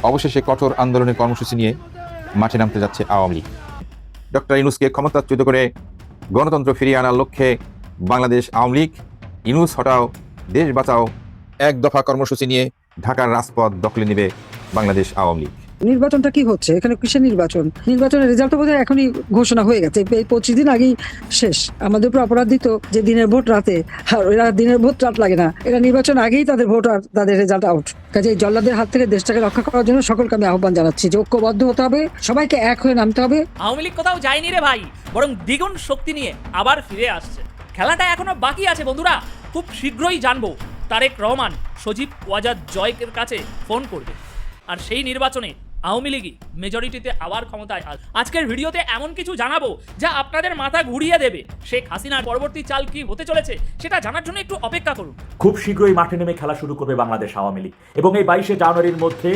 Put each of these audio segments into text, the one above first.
অবশেষে কঠোর আন্দোলনের কর্মসূচি নিয়ে মাঠে নামতে যাচ্ছে আওয়ামী লীগ। ডক্টর ইউনূসকে ক্ষমতাচ্যুত করে গণতন্ত্র ফিরিয়ে আনার লক্ষ্যে বাংলাদেশ আওয়ামী লীগ ইউনূস হটাও দেশ বাঁচাও এক দফা কর্মসূচি নিয়ে ঢাকার রাজপথ দখলে নেবে বাংলাদেশ আওয়ামী লীগ। নির্বাচনটা কি হচ্ছে এখানে? কিসের নির্বাচন? নির্বাচনের রেজাল্ট বোধহয় এখনই ঘোষণা হয়ে গেছে, এই 25 দিন আগেই শেষ। আমাদের উপর অপরাধ দিত যে দিনের ভোট রাতে, আর এরা দিনের ভোট রাত লাগে না, এরা নির্বাচন আগেই তাদের ভোট আর তাদের রেজাল্ট আউট। কাজে এই জল্লাদের হাত থেকে দেশটাকে রক্ষা করার জন্য সকলকে আমি আহ্বান জানাচ্ছি যে ঐক্যবদ্ধ হতে হবে, সবাইকে এক হয়ে নামতে হবে। আওয়ামী লীগ কোথাও যায়নি রে ভাই, বরং দ্বিগুণ শক্তি নিয়ে আবার ফিরে আসছে। খেলাটা এখনো বাকি আছে বন্ধুরা, খুব শীঘ্রই জানবো তারেক রহমান সজীব ওয়াজাদ জয়ের কাছে ফোন করবে, আর সেই নির্বাচনে আওয়ামী লীগই মেজরিটিতে আবার ক্ষমতায় আসবে। আজকের ভিডিওতে এমন কিছু জানাবো যা আপনাদের মাথা ঘুরিয়ে দেবে। শেখ হাসিনার পরবর্তী চাল কি হতে চলেছে সেটা জানার জন্য একটু অপেক্ষা করুন। খুব শীঘ্রই মাঠে নেমে খেলা শুরু করবে বাংলাদেশ আওয়ামী লীগ, এবং এই 22শে জানুয়ারির মধ্যে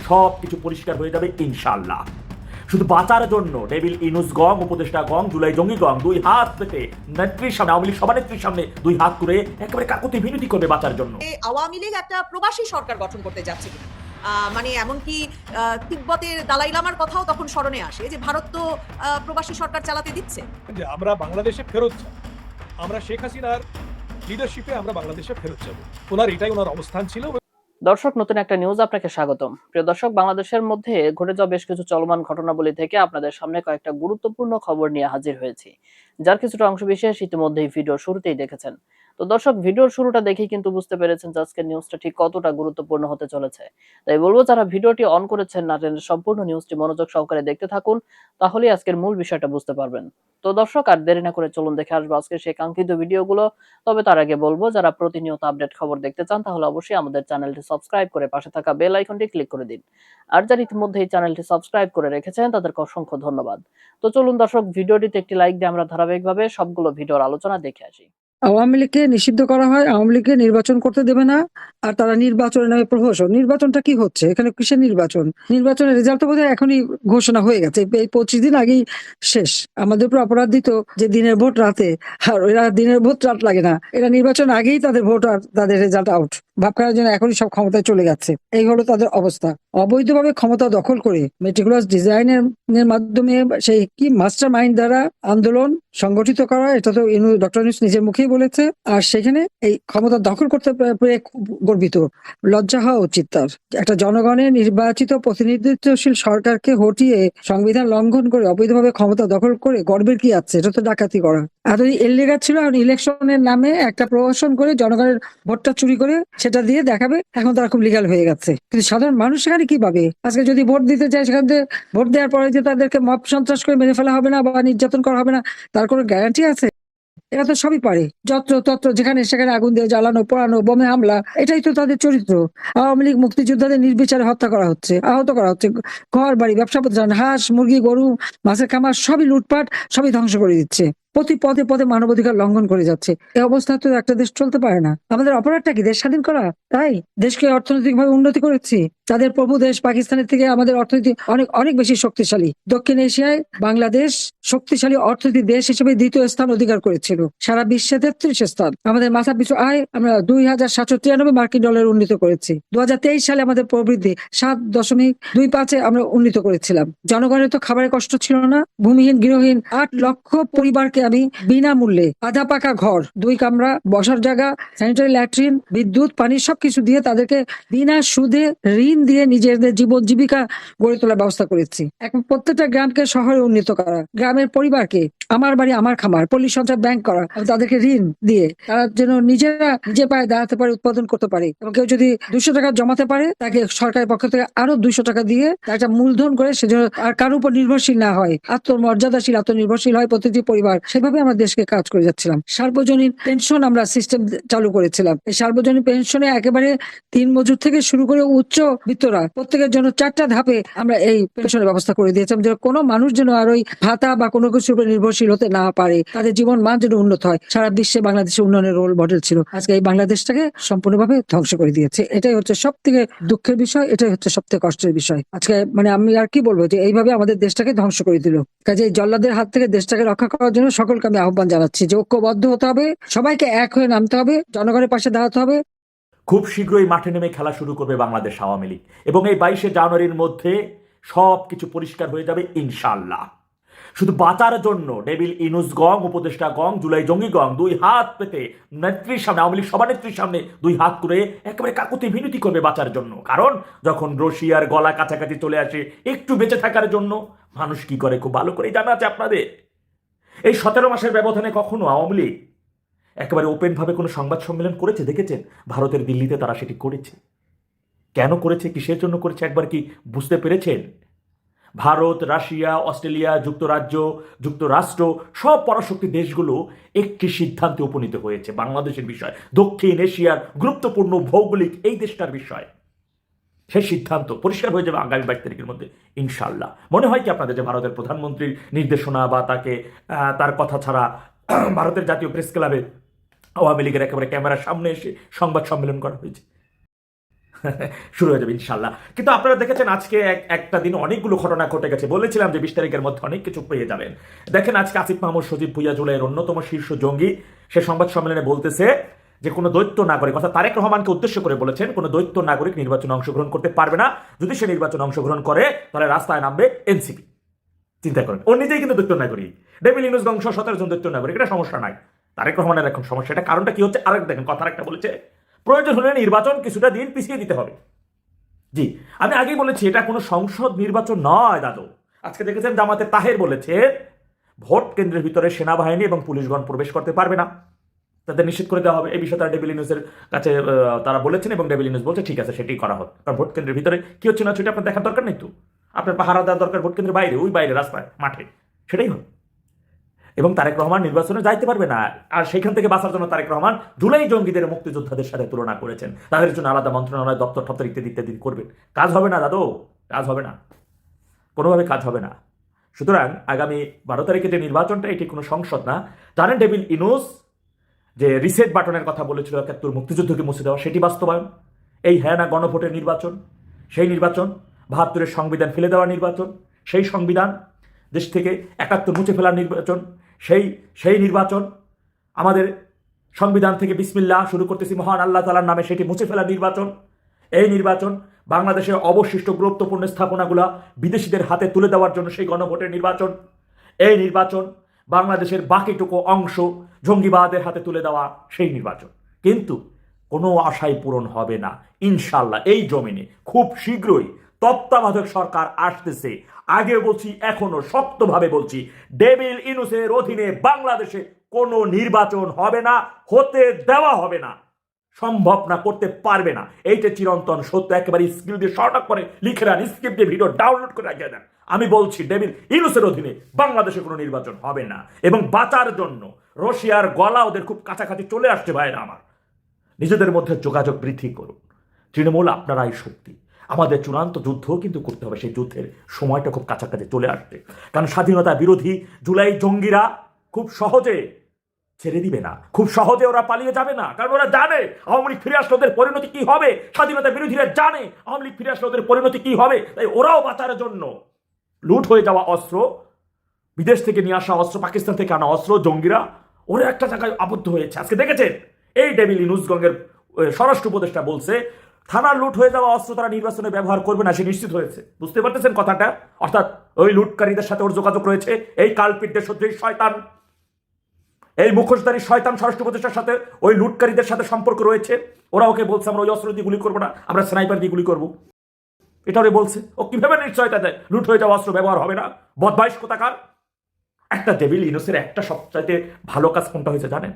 সব কিছু পরিষ্কার হয়ে যাবে ইনশাআল্লাহ। শুধু বাঁচার জন্য ডেভিল ইউনূস গং, উপদেষ্টা গং, জুলাই জঙ্গি গং দুই হাত পেতে নেত্রীর সামনে, আওয়ামী লীগ সভানেত্রীর সামনে দুই হাত করে একেবারে কাকুতি মিনতি করবে বাঁচার জন্য। আওয়ামী লীগ একটা প্রবাসী সরকার গঠন করতে যাচ্ছে, মানে এমনকি তিব্বতের দালাই লামার কথাও তখন স্মরণে আসে যে ভারত তো প্রবাসী সরকার চালাতে দিচ্ছে। যে আমরা বাংলাদেশে ফেরত যাব, আমরা শেখ হাসিনার লিডারশিপে আমরা বাংলাদেশে ফেরত যাব, এটাই ওনার অবস্থান ছিল। দর্শক, নতুন একটা নিউজ আপনাকে স্বাগতম। প্রিয় দর্শক, বাংলাদেশের মধ্যে ঘটে যাওয়া বেশ কিছু চলমান ঘটনাবলী থেকে আপনাদের সামনে কয়েকটা গুরুত্বপূর্ণ খবর নিয়ে হাজির হয়েছি, যার কিছুটা অংশ বিশেষ ইতিমধ্যেই ভিডিওর শুরুতেই দেখেছেন। তো দর্শক, ভিডিওর শুরুটা দেখেই কিন্তু বুঝতে পেরেছেন যে আজকের নিউজটা ঠিক কতটা গুরুত্বপূর্ণ হতে চলেছে। তাই বলবো, যারা ভিডিওটি অন করেছেন না টেনে সম্পূর্ণ নিউজটি মনোযোগ সহকারে দেখতে থাকুন, তাহলেই আজকের মূল বিষয়টা বুঝতে পারবেন। তো দর্শক, আর দেরি না করে চলুন দেখে আসবো আজকের সেই কাঙ্ক্ষিত ভিডিওগুলো। তবে তার আগে বলবো, যারা প্রতিনিয়ত আপডেট খবর দেখতে চান তাহলে অবশ্যই আমাদের চ্যানেলটি সাবস্ক্রাইব করে পাশে থাকা বেল আইকনটি ক্লিক করে দিন। আর যারা ইতিমধ্যে এই চ্যানেলটি সাবস্ক্রাইব করে রেখেছেন তাদেরকে অসংখ্য ধন্যবাদ। তো চলুন দর্শক, ভিডিওটিতে একটি লাইক দিয়ে আমরা ধারাবাহিকভাবে সবগুলো ভিডিওর আলোচনা দেখে আসি। আওয়ামী লীগকে নিষিদ্ধ করা হয়, আওয়ামী লীগকে নির্বাচন করতে দেবে না, আর তারা নির্বাচনের নামে প্রহসন। নির্বাচনটা কি হচ্ছে এখানে? কিসের নির্বাচন? নির্বাচনের রেজাল্ট বোধহয় এখনই ঘোষণা হয়ে গেছে, এই 25 দিন আগেই শেষ। আমাদের উপর অপরাধ দিত যে দিনের ভোট রাতে, আর এরা দিনের ভোট রাত লাগে না, এরা নির্বাচন আগেই তাদের ভোট আর তাদের রেজাল্ট আউট। ভাব করার জন্য এখনই সব ক্ষমতায় চলে যাচ্ছে, এই হলো তাদের অবস্থা। অবৈধভাবে ক্ষমতা দখল করে মেটিকুলাস ডিজাইনের মাধ্যমে সেই কি মাস্টার মাইন্ড দ্বারা আন্দোলন সংগঠিত করা, এটা তো ডক্টর ইউনূস নিজের মুখেই বলেছে। আর সেখানে এই ক্ষমতা দখল করতে পেরে খুব গর্বিত, লজ্জা হওয়া উচিত তার। একটা জনগণের নির্বাচিত প্রতিনিধিত্বশীল সরকারকে হটিয়ে সংবিধান লঙ্ঘন করে অবৈধভাবে ক্ষমতা দখল করে গর্বের কি আছে? এটা তো ডাকাতি করা। এতদিন এলিগেট ছিল, এখন ইলেকশনের নামে একটা প্রহসন করে জনগণের ভোটটা চুরি করে সেটা দিয়ে দেখাবে এখন তারা খুব লিগাল হয়ে গেছে। কিন্তু সাধারণ মানুষ সেখানে কি পাবে? আজকে যদি ভোট দিতে চায়, সেখান থেকে ভোট দেওয়ার পরে যে তাদেরকে মব সন্ত্রাস করে মেরে ফেলা হবে না বা নির্যাতন করা হবে না, তার কোনো গ্যারান্টি আছে? এরা তো সবই পারে, যত্র তত্র যেখানে সেখানে আগুন দিয়ে জ্বালানো, পোড়ানো, বোমে হামলা, এটাই তো তাদের চরিত্র। আওয়ামী লীগ মুক্তিযোদ্ধাদের নির্বিচারে হত্যা করা হচ্ছে, আহত করা হচ্ছে, ঘর বাড়ি, ব্যবসা প্রতিষ্ঠান, হাঁস মুরগি গরু মাছের খামার সবই লুটপাট, সবই ধ্বংস করে দিচ্ছে। প্রতি পদে পদে মানবাধিকার লঙ্ঘন করে যাচ্ছে। এই অবস্থা তো একটা দেশ চলতে পারে না। আমাদের অপরাধটা কি? দেশ স্বাধীন করা? তাই দেশকে অর্থনৈতিক ভাবে উন্নতি করেছি। তাদের প্রভু দেশ পাকিস্তানের থেকে আমাদের অর্থনীতি অনেক অনেক বেশি শক্তিশালী। দক্ষিণ এশিয়ায় বাংলাদেশ শক্তিশালী অর্থনীতি দেশ হিসেবে 2য় স্থান অধিকার করেছিল, সারা বিশ্বে 33 স্থান। আমাদের মাথা পিছু আয় আমরা 2793 মার্কিন ডলার উন্নীত করেছি। 2023 সালে আমাদের প্রবৃদ্ধি 7.25 আমরা উন্নীত করেছিলাম। জনগণের তো খাবারের কষ্ট ছিল না। ভূমিহীন গৃহহীন 8 লক্ষ পরিবারকে আমি বিনামূল্যে আধা পাকা ঘর, 2 কামরা, বসার জায়গা, স্যানিটারি ল্যাট্রিন, বিদ্যুৎ, পানি সবকিছু দিয়ে তাদেরকে বিনা সুদে ঋণ দিয়ে নিজেদের জীবন জীবিকা গড়ে তোলার ব্যবস্থা করেছি। এখন প্রত্যেকটা গ্রামকে শহরে উন্নীত করা, গ্রামের পরিবারকে আমার বাড়ি আমার খামার পল্লী সঞ্চয় ব্যাংক করা, তাদেরকে ঋণ দিয়ে তারা যেন নিজেরা নিজে পায়ে দাঁড়াতে পারে, উৎপাদন করতে পারে। এবং কেউ যদি 200 টাকা জমাতে পারে, তাকে সরকারের পক্ষ থেকে আরো 200 টাকা দিয়ে একটা মূলধন করে সে যেন আর কারোর উপর নির্ভরশীল না হয়, আত্মমর্যাদাশীল আত্মনির্ভরশীল হয় প্রতিটি পরিবার। সেভাবে আমরা দেশকে কাজ করে যাচ্ছিলাম। সার্বজনীন পেনশন আমরা সিস্টেম চালু করেছিলাম। এই সার্বজনীন পেনশনে একেবারে 3 মজুর থেকে শুরু করে উচ্চ বিত্তরা প্রত্যেকের জন্য 4টা ধাপে আমরা এই পেনশনের ব্যবস্থা করে দিয়েছিলাম, যে কোনো মানুষ যেন আর ওই ভাতা বা কোনো কিছুর উপর নির্ভরশীল হতে না পারে, তাদের জীবন মান যেন উন্নত হয়। সারা বিশ্বে বাংলাদেশের উন্নয়নের রোল মডেল ছিল। আজকে এই বাংলাদেশটাকে সম্পূর্ণভাবে ধ্বংস করে দিয়েছে। এটাই হচ্ছে সব থেকে দুঃখের বিষয়, এটাই হচ্ছে সব থেকে কষ্টের বিষয়। আজকে মানে আমি আর কি বলবো, যে এইভাবে আমাদের দেশটাকে ধ্বংস করে দিল। কাজে এই জল্লাদের হাত থেকে দেশটাকে রক্ষা করার জন্য সকলকে আমি আহ্বান জানাচ্ছি যে ঐক্যবদ্ধ হতে হবে, সবাইকে এক হয়ে নামতে হবে, জনগণের পাশে দাঁড়াতে হবে। খুব শীঘ্রই মাঠে নেমে খেলা শুরু করবে বাংলাদেশ আওয়ামী লীগ এবং এই 22শে জানুয়ারির মধ্যে সব কিছু পরিষ্কার হয়ে যাবে ইনশাআল্লাহ। শুধু বাঁচার জন্য ডেভিল ইনুস গং, উপদেষ্টা গং, জুলাই জঙ্গি গং দুই হাত পেতে নেত্রীর সামনে, আওয়ামী লীগ সভানেত্রীর সামনে দুই হাত করে একেবারে কাকুতি মিনতি করবে বাঁচার জন্য। কারণ যখন রশিয়ার গলা কাছাকাছি চলে আসে একটু বেঁচে থাকার জন্য, মানুষ কি করে খুব ভালো করেই জানা আছে আপনাদের। এই 17 মাসের ব্যবধানে কখনো আওয়ামী লীগ একেবারে ওপেনভাবে কোনো সংবাদ সম্মেলন করেছে দেখেছেন? ভারতের দিল্লিতে তারা সেটি করেছে। কেন করেছে, কিসের জন্য করেছে একবার কি বুঝতে পেরেছেন? ভারত, রাশিয়া, অস্ট্রেলিয়া, যুক্তরাষ্ট্র সব পরাশক্তি দেশগুলো একটি সিদ্ধান্তে উপনীত হয়েছে বাংলাদেশের বিষয়, দক্ষিণ এশিয়ার গুরুত্বপূর্ণ ভৌগোলিক এই দেশটার বিষয়। সেই সিদ্ধান্ত পরিষ্কার হয়ে যাবে আগামী 22 তারিখের মধ্যে ইনশাআল্লাহ। মনে হয় কি আপনাদের যে ভারতের প্রধানমন্ত্রীর নির্দেশনা বা তার কথা ছাড়া ভারতের জাতীয় প্রেস ক্লাবে আওয়ামী লীগের একেবারে ক্যামেরার সামনে এসে সংবাদ সম্মেলন করা হয়েছে? শুরু হয়ে যাবে ইনশাল্লাহ। কিন্তু আপনারা দেখেছেন আজকে একটা দিন অনেকগুলো ঘটনা ঘটে গেছে। বলেছিলাম যে 20 তারিখের মধ্যে অনেক কিছু পেয়ে যাবেন। দেখেন আজকে আসিফ মাহমুদ সজীব ভুইয়া জুলাইয়ের অন্যতম শীর্ষ জঙ্গি, সে সংবাদ সম্মেলনে বলতেছে যে কোনো দ্বৈত নাগরিক, অর্থাৎ তারেক রহমানকে উদ্দেশ্য করে বলেছেন কোনো দ্বৈত নাগরিক নির্বাচনে অংশগ্রহণ করতে পারবে না। যদি সে নির্বাচনে অংশগ্রহণ করে তাহলে রাস্তায় নামবে এনসিপি। চিন্তা করেন, ওর নিজেই কিন্তু দ্বৈত নাগরিক। ডেভিল ইনুস গং 17 জন দ্বৈত নাগরিক, এটা সমস্যা নাই। তারেক রহমানের এখন সমস্যা, এটা কারণটা কি হচ্ছে? আরেক দেখেন কথা একটা বলেছে, প্রয়োজন হলে নির্বাচন কিছুটা দিন পিছিয়ে দিতে হবে। জি, আমি আগেই বলেছি এটা কোনো সংসদ নির্বাচন নয় দাদু। আজকে দেখেছেন জামাতের তাহের বলেছে ভোট কেন্দ্রের ভিতরে সেনাবাহিনী এবং পুলিশগণ প্রবেশ করতে পারবে না, তাদের নিষেধ করে দেওয়া হবে। এই বিষয়ে তারা ডেভিল ইনুসের কাছে তারা বলেছেন এবং ডেভিল ইনুস বলছে ঠিক আছে সেটাই করা হোক। কারণ ভোট কেন্দ্রের ভিতরে কি হচ্ছে না সেটা আপনার দেখার দরকার নেই তো, আপনার পাহারা দেওয়ার দরকার ভোট কেন্দ্রের বাইরে, ওই বাইরে রাস্তায় মাঠে, সেটাই হোক। এবং তারেক রহমান নির্বাচনে যাইতে পারবে না। আর সেখান থেকে বাঁচার জন্য তারেক রহমান জুলাই জঙ্গিদের মুক্তিযোদ্ধাদের সাথে তুলনা করেছেন, তাদের জন্য আলাদা মন্ত্রণালয়, দপ্তর টপ্তর ইত্যাদি করবেন। কাজ হবে না দাদু, কাজ হবে না, কোনোভাবে কাজ হবে না। সুতরাং আগামী 12 তারিখে যে নির্বাচনটা, এটি কোনো সংসদ না। জানেন ডেভিল ইনুস যে রিসেট বাটনের কথা বলেছিল 71 মুক্তিযুদ্ধকে মুছে দেওয়া, সেটি বাস্তবায়ন। এই হ্যাঁ না গণভোটের নির্বাচন, সেই নির্বাচন 72-এর সংবিধান ফেলে দেওয়ার নির্বাচন, সেই সংবিধান দেশ থেকে 71 মুছে ফেলার নির্বাচন, সেই নির্বাচন আমাদের সংবিধান থেকে বিসমিল্লাহ শুরু করতেছি মহান আল্লাহ তাআলার নামে, সেটি মুছে ফেলার নির্বাচন। এই নির্বাচন বাংলাদেশের অবশিষ্ট গুরুত্বপূর্ণ স্থাপনাগুলা বিদেশিদের হাতে তুলে দেওয়ার জন্য সেই গণভোটের নির্বাচন। এই নির্বাচন বাংলাদেশের বাকিটুকু অংশ জঙ্গিবাদের হাতে তুলে দেওয়া সেই নির্বাচন। কিন্তু কোনো আশাই পূরণ হবে না ইনশাল্লাহ। এই জমিনে খুব শীঘ্রই তত্ত্বাবধায়ক সরকার আসতেছে। আগে বলছি, এখনো শক্তভাবে বলছি, ডেভিল ইনুসের অধীনে বাংলাদেশে কোনো নির্বাচন হবে না, হতে দেওয়া হবে না, সম্ভব না, করতে পারবে না। এইটা চিরন্তন সত্য। একেবারে স্কিল দিয়ে শর্ট আপ করে লিখে নেন, স্ক্রিপ্ট দিয়ে ভিডিও ডাউনলোড করে রাখিয়ে দেন। আমি বলছি ডেভিল ইনুসের অধীনে বাংলাদেশে কোনো নির্বাচন হবে না। এবং বাঁচার জন্য রশিয়ার গলা ওদের খুব কাছাকাছি চলে আসছে ভাইরা আমার, নিজেদের মধ্যে যোগাযোগ বৃদ্ধি করুন। তৃণমূল আপনারাই শক্তি। আমাদের চূড়ান্ত যুদ্ধ কিন্তু করতে হবে, সেই যুদ্ধের সময়টা খুব কাছাকাছি চলে আসছে। কারণ স্বাধীনতা বিরোধী জুলাই জঙ্গিরা খুব সহজে ছেড়ে দিবে না, খুব সহজে ওরা পালিয়ে যাবে না। কারণ ওরা জানে আওয়ামী লীগ ফিরে আসলে ওদের পরিণতি কি হবে। স্বাধীনতা বিরোধীরা জানে আওয়ামী লীগ ফিরে আসলে ওদের পরিণতি কি হবে। তাই ওরাও বাঁচার জন্য লুট হয়ে যাওয়া অস্ত্র, বিদেশ থেকে নিয়ে আসা অস্ত্র, পাকিস্তান থেকে আনা অস্ত্র, জঙ্গিরা ওরা একটা জায়গায় আবদ্ধ হয়েছে। আজকে দেখেছেন এই ডেভিল ইনুস গঙ্গের স্বরাষ্ট্র উপদেষ্টা বলছে থানার লুট হয়ে যাওয়া অস্ত্র তারা নির্বাচনে ব্যবহার করবে না, সে নিশ্চিত হয়েছে। বুঝতে পারতেছেন কথাটা? অর্থাৎ ওই লুটকারীদের সাথে ওর যোগাযোগ রয়েছে। এই কালপিটদের সত্যি শয়তান, এই মুখোশধারী শয়তান স্বরাষ্ট্র উপদেষ্টার সাথে ওই লুটকারীদের সাথে সম্পর্ক রয়েছে। ওরা ওকে বলছে আমরা ওই অস্ত্র দিয়ে গুলি করবো না, আমরা স্নাইপার দিয়ে গুলি করবো। এটা ওরা বলছে। ও কিভাবে নিশ্চয়তা দেয় লুট হয়ে যাওয়া অস্ত্র ব্যবহার হবে না? বদমাইশ কোথাকার। একটা ডেভিল ইনুসের একটা সবচাইতে ভালো কাজ কোনটা হয়েছে জানেন?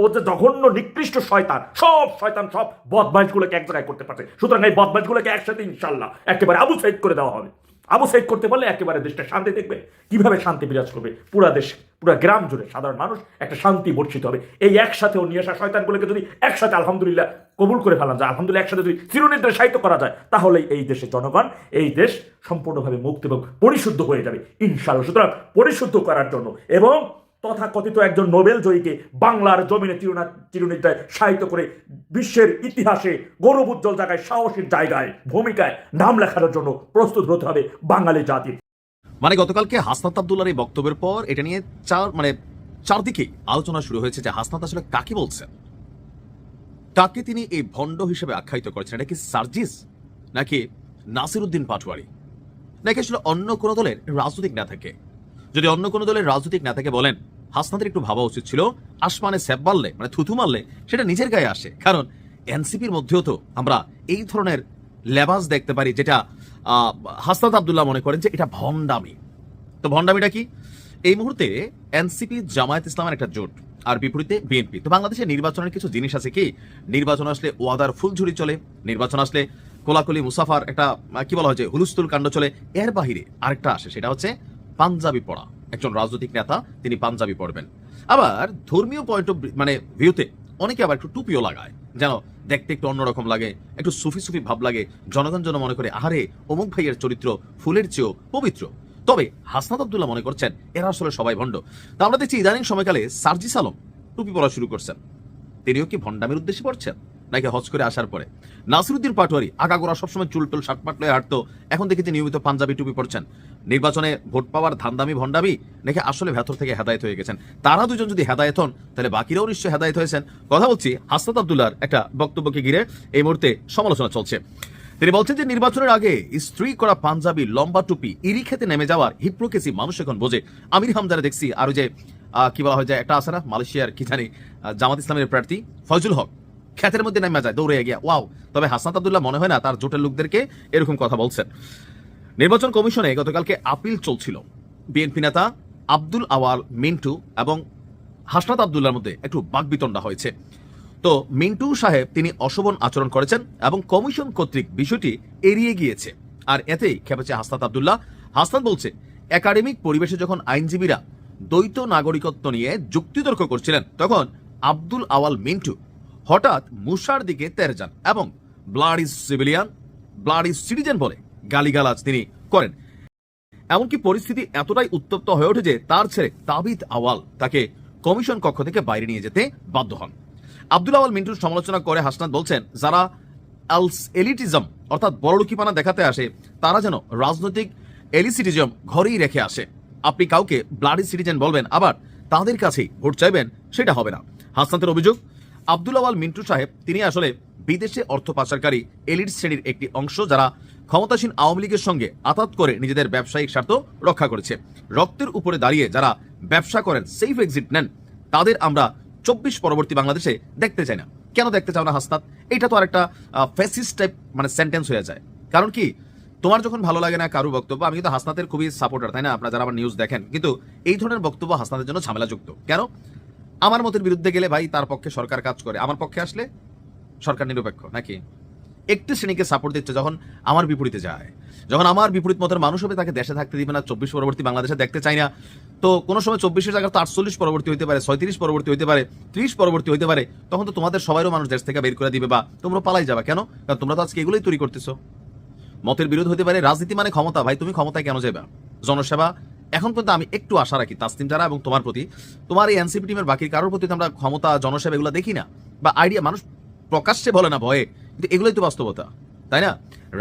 ও যে জঘন্য নিকৃষ্ট শয়তান, সব বদমাইশগুলোকে এক জায়গায় করতে পারছে। সুতরাং এই বদমাইশগুলোকে একসাথে ইনশাল্লাহ একেবারে আবু সাইদ করে দেওয়া হবে। আবু সাইদ করতে পারলে একেবারে দেশটা শান্তি দেখবে। কিভাবে শান্তি বিরাজ করবে পুরা দেশ, পুরা গ্রাম জুড়ে সাধারণ মানুষ একটা শান্তি বর্ষিত হবে। এই একসাথে ও নিয়ে আসা শয়তানগুলোকে যদি একসাথে আলহামদুলিল্লাহ কবুল করে ফেলা যায়, আলহামদুলিল্লাহ একসাথে যদি চিরনির্দেশায়িত করা যায়, তাহলে এই দেশের জনগণ, এই দেশ সম্পূর্ণভাবে মুক্ত এবং পরিশুদ্ধ হয়ে যাবে ইনশাআল্লাহ। সুতরাং পরিশুদ্ধ করার জন্য এবং তথাকথিত একজন নোবেল জয়ীকে বাংলার জমিনে চিরনির্দয় সাহিত্য করে বিশ্বের ইতিহাসে গৌরবোজ্জ্বল জায়গায়, সাহসীর জায়গায়, ভূমিকায় নাম লেখানোর জন্য প্রস্তুত হতে হবে বাঙালি জাতির। মানে গতকালকে হাসনাত আব্দুল্লাহর এই বক্তব্যের পর এটা নিয়ে চারদিকে আলোচনা শুরু হয়েছে যে হাসনাত আসলে কাকে বলছেন। কাকে তিনি এই ভণ্ড হিসেবে আখ্যায়িত করেছেন? এটা কি সার্জিস, নাকি নাসিরউদ্দিন পাটোয়ারি, নাকি আসলে অন্য কোনো দলের রাজনৈতিক নেতাকে? যদি অন্য কোনো দলের রাজনৈতিক নেতাকে বলেন, হাসনাতের একটু ভাবা উচিত ছিল আসমানে স্যাপ মারলে, মানে থুথু মারলে সেটা নিজের গায়ে আসে। কারণ এনসিপির মধ্যেও তো আমরা এই ধরনের লেবাস দেখতে পারি, যেটা হাসনাত আব্দুল্লাহ মনে করেন যে এটা ভণ্ডামি। তো ভণ্ডামিটা কি? এই মুহূর্তে এনসিপি জামায়াত ইসলামের একটা জোট, আর বিপরীতে বিএনপি। তো বাংলাদেশে নির্বাচনের কিছু জিনিস আছে কি, নির্বাচন আসলে ওয়াদার ফুলঝুরি চলে, নির্বাচন আসলে কোলাকুলি মুসাফার একটা কি বলা হয় যে হুলুস্থুল কাণ্ড চলে। এর বাহিরে আরেকটা আসে, সেটা হচ্ছে পাঞ্জাবি পড়া। একজন রাজনৈতিক নেতা তিনি পাঞ্জাবি পড়বেন। আবার ধর্মীয় পয়েন্ট অফ মানে ভিউতে অনেকে আবার একটু টুপিও লাগায়, যেন দেখতে একটু অন্যরকম লাগে, একটু সুফি সুফি ভাব লাগে। জনগণ যেন মনে করে আহারে অমুক ভাইয়ের চরিত্র ফুলের চেয়েও পবিত্র। তবে হাসনাত আব্দুল্লাহ মনে করছেন এরা আসলে সবাই ভণ্ড। তা আমরা দেখছি ইদানিং সময়কালে সার্জিস আলম টুপি পড়া শুরু করছেন। তিনিও কি ভণ্ডামির উদ্দেশ্যে পড়ছেন, নাকি হজ করে আসার পরে? নাসিরউদ্দিন পাটোয়ারি আগাগোড়া সবসময় চুলটুল শার্টপাট লয়ে হাঁটতো, এখন দেখি যে নিয়মিত পাঞ্জাবি টুপি পড়ছেন। নির্বাচনে ভোট পাওয়ার ধান্দামি ভণ্ডামি, নাকি আসলে ভেতর থেকে হেদায়েত হয়ে গেছেন? তারা দুজন যদি হেদায়েত হন, তাহলে বাকিরাও নিশ্চয়ই হেদায়েত হয়েছেন। কথা বলছি হাসনাত আব্দুল্লাহর একটা বক্তব্যকে ঘিরে এই মুহূর্তে সমালোচনা চলছে। তিনি বলছেন যে নির্বাচনের আগে ইস্ত্রি করা পাঞ্জাবি, লম্বা টুপি, ইরি খেতে নেমে যাওয়ার হিপ্রোকেসি মানুষ এখন বোঝে। আমির হামজারে দেখছি, আর ওই যে কি বলা হয় যে একটা আছে না মালয়েশিয়ার কি জানি জামাত ইসলামের প্রার্থী ফয়জুল হক, খ্যাতের মধ্যে নেমে যায় দৌড়ে গিয়া, ওয়াও। তবে হাসনাত আব্দুল্লাহ মনে হয় না তার জোটের লোকদেরকে এরকম কথা বলছেন। নির্বাচন কমিশনে গতকালকে আপিল চলছিল। বিএনপি নেতা আব্দুল আওয়াল মিন্টু এবং হাসনাত আব্দুল্লাহর মধ্যে একটু বাকবিতণ্ডা হয়েছে। তো মিন্টু সাহেব তিনি অশোভন আচরণ করেছেন এবং কমিশন কর্তৃক বিষয়টি এড়িয়ে গিয়েছে, আর এতেই খেপেছে হাসনাত আব্দুল্লাহ। হাসনাত বলছে, একাডেমিক পরিবেশে যখন আইনজীবীরা দ্বৈত নাগরিকত্ব নিয়ে যুক্তিতর্ক করছিলেন, তখন আব্দুল আওয়াল মিন্টু হঠাৎ মুসার দিকে তেরে যান এবং blood is civilian, blood is citizen বলে গালিগালাজ তিনি করেন। এমনকি পরিস্থিতি এতটাই উত্তপ্ত হয়ে ওঠে যে তার ছেলে তাবিদ আওয়াল তাকে কমিশন কক্ষ থেকে বাইরে নিয়ে যেতে বাধ্য হন। আব্দুল আওয়াল মিন্টুর সমালোচনা করে হাসনাত বলছেন, যারা এলিটিজম অর্থাৎ বড়লুকিপানা দেখাতে আসে, তারা যেন রাজনৈতিক এলিসিটিজম ঘরেই রেখে আসে। আপনি কাউকে ব্লাডি সিটিজেন বলবেন, আবার তাদের কাছেই ভোট চাইবেন, সেটা হবে না। হাসনাতের অভিযোগ, আব্দুল আওয়াল মিন্টু সাহেব তিনি আসলে বিদেশে অর্থ পাচারকারী এলিট শ্রেণীর একটি অংশ, যারা ক্ষমতাসীন আওয়ামী লীগের সঙ্গে আতাত করে নিজেদের ব্যবসায়িক স্বার্থ রক্ষা করেছে। রক্তের উপরে দাঁড়িয়ে যারা ব্যবসা করেন, সেফ এক্সিট নেন, তাদের আমরা 24 পরবর্তী বাংলাদেশে দেখতে চাই না। কেন দেখতে চাও না হাসনাত? এটা তো আর একটা ফ্যাসিস্ট টাইপ মানে সেন্টেন্স হয়ে যায়। কারণ কি, তোমার যখন ভালো লাগে না কারো বক্তব্য, আমি কিন্তু হাসনাতের খুবই সাপোর্টার, তাই না? আপনারা যারা আমার নিউজ দেখেন, কিন্তু এই ধরনের বক্তব্য হাসনাতের জন্য ঝামেলাযুক্ত। কেন? আমার মতের বিরুদ্ধে গেলে ভাই তার পক্ষে সরকার কাজ করে, আমার পক্ষে আসলে সরকার নিরপেক্ষ নাকি? একটি শ্রেণীকে সাপোর্ট দিচ্ছে যখন আমার বিপরীতে যায়, যখন আমার বিপরীত মতের মানুষ হবে তাকে দেশে থাকতে দিবে না, 24 পরবর্তী বাংলাদেশে দেখতে চাই না। তো কোনো সময় 24-এর জায়গায় তো 48 পরবর্তী হইতে পারে, 37 পরবর্তী হইতে পারে, 30 পরবর্তী হইতে পারে। তখন তো তোমাদের সবাইও মানুষ দেশ থেকে বের করে দিবে বা তোমরা পালাই যাবে। কেন? কারণ তোমরা তো আজকে এগুলোই তৈরি করতেছো। মতের বিরোধ হতে পারে, রাজনীতি মানে ক্ষমতা। ভাই তুমি ক্ষমতায় কেন যাবে? জনসেবা। এখন কিন্তু আমি একটু আশা রাখি তাসনিম যারা এবং তোমার প্রতি, তোমার এই এনসিপি টিমের বাকি কারোর প্রতি আমরা ক্ষমতা, জনসেবা এগুলো দেখি না, বা আইডিয়া মানুষ প্রকাশ্যে বলে না ভয়ে, কিন্তু এগুলোই তো বাস্তবতা, তাই না?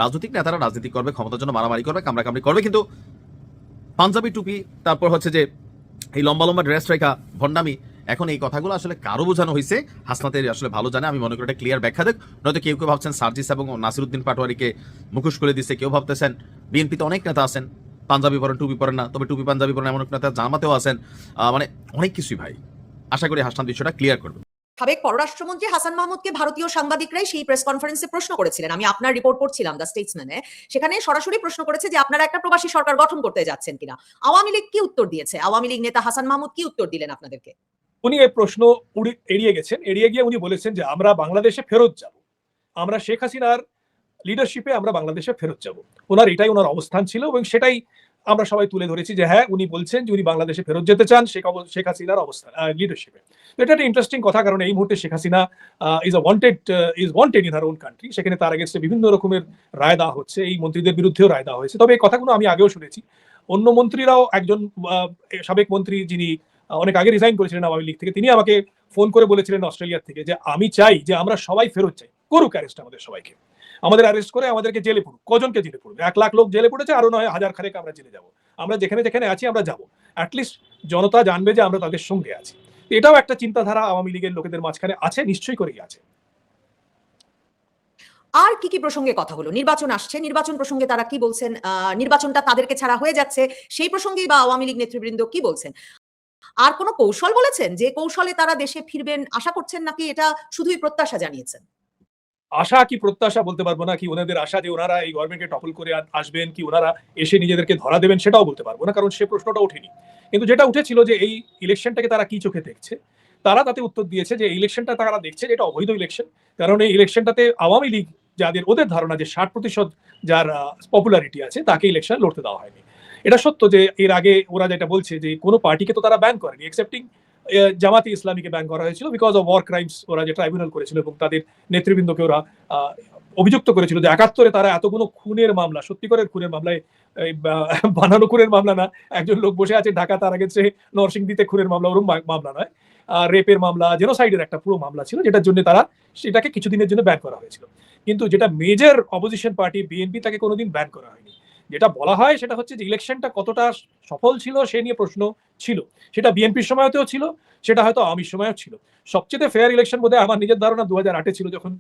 রাজনৈতিক নেতারা রাজনীতি করবে, ক্ষমতার জন্য মারামারি করবে, কামড়াকামড়ি করবে, কিন্তু পাঞ্জাবি টুপি, তারপর হচ্ছে যে এই লম্বা লম্বা ড্রেস রেখা, ভণ্ডামি, এখন এই কথাগুলো আসলে কারো বোঝানো হয়েছে, হাসনাতের আসলে ভালো জানে। আমি মনে করি এটা ক্লিয়ার ব্যাখ্যা দেখ, নয়তো কেউ কেউ ভাবছেন সার্জিস এবং নাসিরউদ্দিন পাটোয়ারিকে মুখোশ করে দিচ্ছে, কেউ ভাবতেছেন বিএনপিতে অনেক নেতা আছেন পাঞ্জাবি পরেন, টুপি পরেন না, তবে টুপি পাঞ্জাবি পরেন এমন নেতা জামাতেও আছেন, মানে অনেক কিছুই। ভাই আশা করি হাসনাত বিষয়টা ক্লিয়ার করবে। সাবেক পররাষ্ট্রমন্ত্রী হাসান মাহমুদকে ভারতীয় সাংবাদিকরাই সেই প্রেস কনফারেন্সে প্রশ্ন করেছিলেন। আমি আপনার রিপোর্ট পড়ছিলাম দ্য স্টেটসম্যানে, সেখানে সরাসরি প্রশ্ন করেছে যে আপনারা একটা প্রবাসী সরকার গঠন করতে যাচ্ছেন কিনা। আওয়ামী লীগ কি উত্তর দিয়েছে? আওয়ামী লীগ নেতা হাসান মাহমুদ কি উত্তর দিলেন আপনাদেরকে? উনি এই প্রশ্ন এড়িয়ে গেছেন। এড়িয়ে গিয়ে উনি বলেছেন যে আমরা বাংলাদেশে ফেরত যাব, আমরা শেখ হাসিনার লিডারশিপে আমরা বাংলাদেশে ফেরত যাব। ওনার এটাই ওনার অবস্থান ছিল এবং সেটাই আমরা সবাই তুলে ধরেছি যে হ্যাঁ উনি বলছেন যে উনি বাংলাদেশে ফেরত যেতে চান শেখ হাসিনার অবস্থান লিডারশিপে। এটা একটা ইন্টারেস্টিং কথা, কারণ এই মুহূর্তে Sheikh Hasina is wanted in her own country. সেখানে তার আগেস্টে বিভিন্ন রকমের রায় দেওয়া হচ্ছে, এই মন্ত্রীদের বিরুদ্ধেও রায় দেওয়া হয়েছে। তবে এই কথাগুলো আমি আগেও শুনেছি, অন্য মন্ত্রীরাও, একজন সাবেক মন্ত্রী যিনি অনেক আগে রিজাইন করেছিলেন আওয়ামী লীগ থেকে, তিনি আমাকে ফোন করে বলেছিলেন অস্ট্রেলিয়া থেকে যে আমি চাই যে আমরা সবাই ফেরত চাই, করুক অ্যারেস্ট আমাদের সবাইকে, আমাদের অ্যারেস্ট করে আমাদেরকে জেলে পড়ুক। কজনকে জেলে পড়বে? 1 লাখ লোক জেলে পড়েছে, আরো নয় হাজার খানেক আমরা জেলে যাবো। আমরা যেখানে যেখানে আছি আমরা যাবো, অ্যাটলিস্ট জনতা জানবে যে আমরা তাদের সঙ্গে আছি। এটাও একটা চিন্তাধারা আওয়ামী লীগের লোকেদের মাঝখানে আছে, নিশ্চয়ই করেই আছে। আর কি কি প্রসঙ্গে কথা হলো? নির্বাচন আসছে, নির্বাচন প্রসঙ্গে তারা কি বলছেন? নির্বাচনটা তাদেরকে ছাড়া হয়ে যাচ্ছে, সেই প্রসঙ্গেই বা আওয়ামী লীগ নেতৃবৃন্দ কি বলছেন? আর কোনো কৌশল বলেছেন যে কৌশলে তারা দেশে ফিরবেন আশা করছেন, নাকি এটা শুধুই প্রত্যাশা জানিয়েছেন? আশা কি প্রত্যাশা বলতে পারবো না, কি ওনাদের আশা যে ওনারা এই গভর্নমেন্টকে টপল করে আসবেন, কি ওনারা এসে নিজেদেরকে ধরা দেবেন সেটাও বলতে পারবো না, কারণ সে প্রশ্নটা ওঠেনি। কিন্তু যেটা উঠেছিল যে এই ইলেকশনটাকে তারা কি চোখে দেখছে, তারা তাতে উত্তর দিয়েছে যে ইলেকশনটা তারা দেখছে যে এটা অবৈধ ইলেকশন, কারণ এই ইলেকশনটাতে আওয়ামী লীগ যাদের ওদের ধারণা যে 60% যার পপুলারিটি আছে তাকে ইলেকশন লড়তে দেওয়া হয়নি। এটা সত্য যে এর আগে ওরা যেটা বলছে যে কোনো পার্টিকে তো তারা ব্যান করেনি, এক্সেপ্টিং জামাতে ইসলামীকে ব্যান করা হয়েছিল বিকজ অফ ওয়ার ক্রাইমস, ওরা যে ট্রাইব্যুনাল করেছিল এবং তাদের নেতৃবৃন্দকে ওরা অভিযুক্ত করেছিল যে 71-এ তারা এতগুলো খুনের মামলা, সত্যিকারের খুনের মামলায়, বানানো খুনের মামলা না, একজন লোক বসে আছে ঢাকা, তার আগে সে নরসিংদীতে খুনের মামলা, ওরকম মামলা নয়, রেপের মামলা, জেনোসাইডের একটা পুরো মামলা ছিল, যেটার জন্য তারা সেটাকে কিছুদিনের জন্য ব্যান করা হয়েছিল। কিন্তু যেটা মেজর অপোজিশন পার্টি বিএনপি, তাকে কোনোদিন ব্যান করা হয়নি। যেটা বলা হয় সেটা হচ্ছে যে ইলেকশনটা কতটা সফল ছিল সে নিয়ে প্রশ্ন ছিল, সেটা বিএনপির সময়তেও ছিল, সেটা হয়তো আওয়ামীর সময়ও ছিল। সবচেয়ে ফেয়ার ইলেকশন বোধহয় আমার নিজের ধারণা 2008-এ ছিল, যখন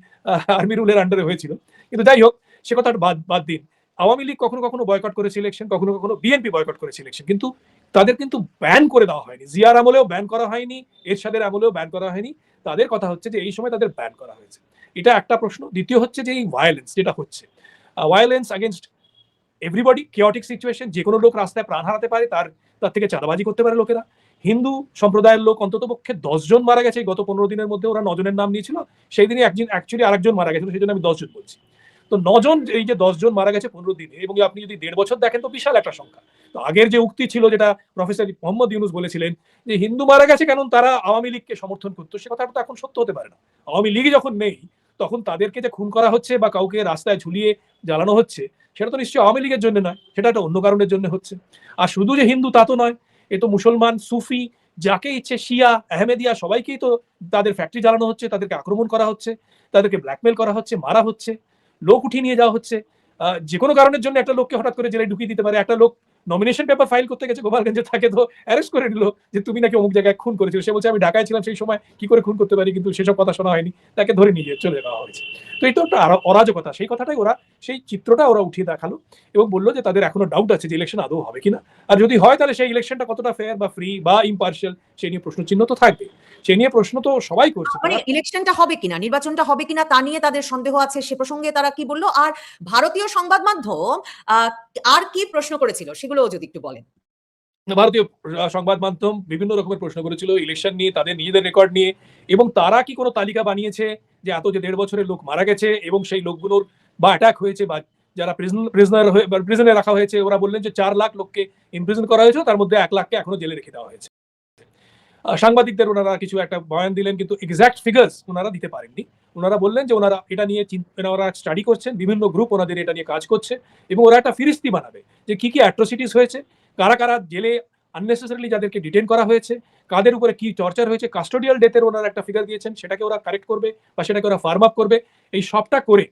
আর্মি রুলের আন্ডারে হয়েছিল। কিন্তু যাই হোক, সে কথাটা বাদ দিন। আওয়ামী লীগ কখনো কখনো বয়কট করেছে ইলেকশন, কখনো কখনো বিএনপি বয়কট করেছে ইলেকশন, কিন্তু তাদের কিন্তু ব্যান করে দেওয়া হয়নি। জিয়ার আমলেও ব্যান করা হয়নি, এরশাদের আমলেও ব্যান করা হয়নি। তাদের কথা হচ্ছে যে এই সময় তাদের ব্যান করা হয়েছে, এটা একটা প্রশ্ন। দ্বিতীয় হচ্ছে যে এই ভায়োলেন্স যেটা হচ্ছে, violence against everybody, chaotic situation, যে কোনো লোক রাস্তায় প্রাণ হারাতে পারে, তার থেকে চাঁদাবাজি করতে পারে লোকেরা। হিন্দু সম্প্রদায়ের লোক অন্তত পক্ষে 10 জন মারা গেছে গত 15 দিনের মধ্যে, ওরা 9 জনের নাম নিয়েছিল, সেই দিনই একজন অ্যাকচুয়ালি আরেকজন মারা গেছিল, সেই জন্য আমি 10 জন বলছি। তো 9 জন, এই যে 10 জন মারা গেছে 15 দিনে, এবং আপনি যদি 1.5 বছর দেখেন তো বিশাল একটা সংখ্যা। তো আগের যে উক্তি ছিল, যেটা প্রফেসর মোহাম্মদ ইউনুস বলেছিলেন যে হিন্দু মারা গেছে কারণ তারা আওয়ামী লীগকে সমর্থন করতো, সে কথাটা তো এখন সত্য হতে পারে না। আওয়ামী লীগ যখন নেই, তখন তাদেরকে যে খুন করা হচ্ছে বা কাউকে রাস্তায় ঝুলিয়ে জ্বালানো হচ্ছে, সেটা তো নিশ্চয়ই আওয়ামী লীগের জন্য নয়, সেটা একটা অন্য কারণের জন্য হচ্ছে। আর শুধু যে হিন্দু তা তো নয়, এ তো মুসলমান, সুফি, যাকে ইচ্ছে, শিয়া, আহমেদিয়া, সবাইকেই তো তাদের ফ্যাক্টরি জ্বালানো হচ্ছে, তাদেরকে আক্রমণ করা হচ্ছে, তাদেরকে ব্ল্যাকমেল করা হচ্ছে, মারা হচ্ছে, লোক উঠিয়ে নিয়ে যাওয়া হচ্ছে। যে কোনো কারণের জন্য একটা লোককে হঠাৎ করে জেলে ঢুকিয়ে দিতে পারে। একটা লোক নমিনেশন পেপার ফাইল করতে গেছে গোপালগঞ্জে, তাকে তো অ্যারেস্ট করে নিল যে তুমি নাকি অমুক জায়গায় খুন করেছিল। সে বলছে আমি ঢাকায় ছিলাম সেই সময়, কি করে খুন করতে পারি, কিন্তু সেসব কথা শোনা হয়নি, তাকে ধরে নিয়ে চলে যাওয়া হয়েছে। তো এটা একটা অরাজকতা, সেই কথাটাই ওরা, সেই চিত্রটা ওরা উঠিয়ে দেখালো এবং বললো যে তাদের এখনো ডাউট আছে যে ইলেকশন আদৌ হবে কিনা, আর যদি হয় তাহলে সেই ইলেকশনটা কতটা ফেয়ার বা ফ্রি বা ইম্পার্শিয়াল, সেই নিয়ে প্রশ্নচিহ্ন তো থাকবে। সেই নিয়ে প্রশ্ন তো সবাই করছে। মানে ইলেকশনটা হবে কিনা, নির্বাচনটা হবে কিনা তা নিয়ে তাদের সন্দেহ আছে, সে প্রসঙ্গে তারা কি বললো? আর ভারতীয় সংবাদ মাধ্যম আর কি প্রশ্ন করেছিল সেগুলো যদি একটু বলেন। ভারতীয় সংবাদ মাধ্যম বিভিন্ন রকমের প্রশ্ন করেছিল ইলেকশন নিয়ে, তাদের নিজেদের রেকর্ড নিয়ে, এবং তারা কি কোনো তালিকা বানিয়েছে যে এত যে 1.5 বছরের লোক মারা গেছে এবং সেই লোকগুলোর বা অ্যাটাক হয়েছে বা যারা প্রিজনে রাখা হয়েছে, ওরা বললেন যে 4 লাখ লোককে ইমপ্রিজন করা হয়েছে, তার মধ্যে 1 লাখকে এখনো জেলে রেখে দেওয়া হয়েছে। সাংবাদিকদের ওনারা কিছু একটা বয়ান দিলেন, কিন্তু এক্সাক্ট ফিগার্স ওনারা দিতে পারেননি। ওনারা বললেন যে ওনারা এটা নিয়ে ওরা স্টাডি করছেন, বিভিন্ন গ্রুপ ওনাদের এটা নিয়ে কাজ করছে, এবং ওরা একটা ফিরিস্তি বানাবে যে কি কি অ্যাট্রোসিটিস হয়েছে, কারা কারা জেলে আননেসেসারিলি যাদেরকে ডিটেন করা হয়েছে, কাদের উপরে কি টর্চার হয়েছে, কাস্টোডিয়াল ডেথের ওনারা একটা ফিগার দিয়েছেন, সেটাকে ওরা কারেক্ট করবে বা সেটাকে ওরা ফার্ম আপ করবে। এই সবটা করে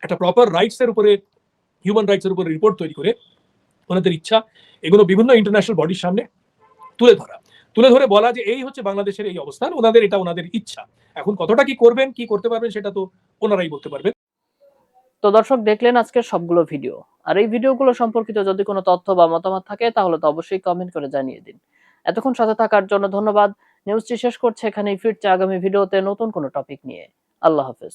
একটা প্রপার রাইটসের উপরে, হিউম্যান রাইটসের উপরে রিপোর্ট তৈরি করে ওনাদের ইচ্ছা এগুলো বিভিন্ন ইন্টারন্যাশনাল বডির সামনে তুলে ধরে বলা যে এই হচ্ছে বাংলাদেশের এই অবস্থান, ওনাদের এটা ওনাদের ইচ্ছা। এখন কতটা কি করবেন, কি করতে পারবেন, সেটা তো ওনারাই বলতে পারবেন। তো দর্শক, দেখলেন আজকের সবগুলো ভিডিও। আর এই ভিডিওগুলো সম্পর্কিত যদি কোনো তথ্য বা মতামত থাকে তাহলে তো অবশ্যই কমেন্ট করে জানিয়ে দিন। এতক্ষণ সাথে থাকার জন্য ধন্যবাদ। নিউজটি শেষ করছে এখানেই, ফিরছে আগামী ভিডিওতে নতুন কোনো টপিক নিয়ে। আল্লাহ হাফেজ।